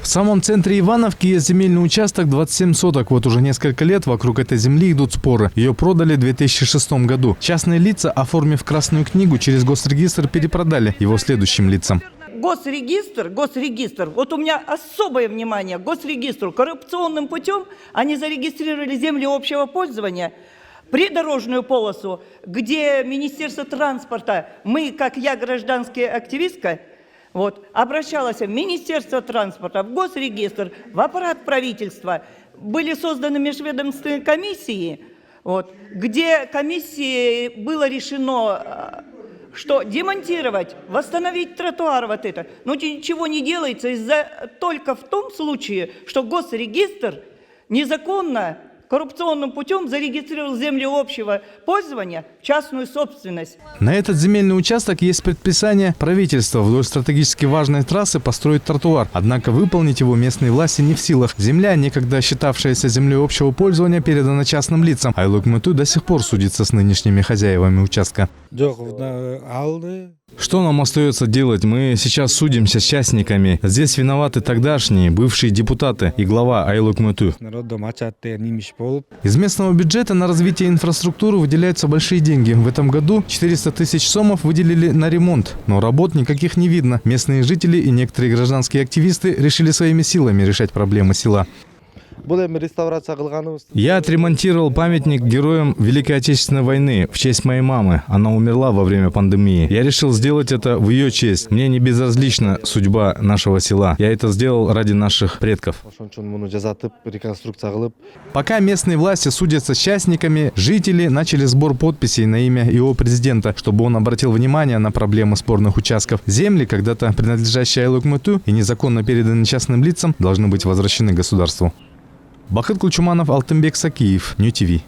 В самом центре Ивановки есть земельный участок 27 соток. Вот уже несколько лет вокруг этой земли идут споры. Ее продали в 2006 году. Частные лица, оформив Красную книгу, через госрегистр перепродали его следующим лицам. Госрегистр, вот у меня особое внимание к госрегистру. Коррупционным путем они зарегистрировали земли общего пользования, придорожную полосу, где Министерство транспорта, мы, как я, гражданская активистка, обращалась в Министерство транспорта, в госрегистр, в аппарат правительства. Были созданы межведомственные комиссии, где комиссии было решено, что демонтировать, восстановить тротуар Но ничего не делается только в том случае, что госрегистр незаконно, коррупционным путем зарегистрировал земли общего пользования в частную собственность. На этот земельный участок есть предписание правительства вдоль стратегически важной трассы построить тротуар. Однако выполнить его местные власти не в силах. Земля, некогда считавшаяся землей общего пользования, передана частным лицам. Айлук Муту до сих пор судится с нынешними хозяевами участка. Что нам остается делать? Мы сейчас судимся с частниками. Здесь виноваты тогдашние, бывшие депутаты и глава Айлук Муту. Из местного бюджета на развитие инфраструктуры выделяются большие деньги. В этом году 400 тысяч сомов выделили на ремонт. Но работ никаких не видно. Местные жители и некоторые гражданские активисты решили своими силами решать проблемы села. Я отремонтировал памятник героям Великой Отечественной войны в честь моей мамы. Она умерла во время пандемии. Я решил сделать это в ее честь. Мне не безразлична судьба нашего села. Я это сделал ради наших предков. Пока местные власти судятся с частниками, жители начали сбор подписей на имя его президента, чтобы он обратил внимание на проблемы спорных участков. Земли, когда-то принадлежащие Айлук Муту и незаконно переданы частным лицам, должны быть возвращены государству. Бахыт Кулчуманов, Алтынбек Сакиев, Нью ТВ.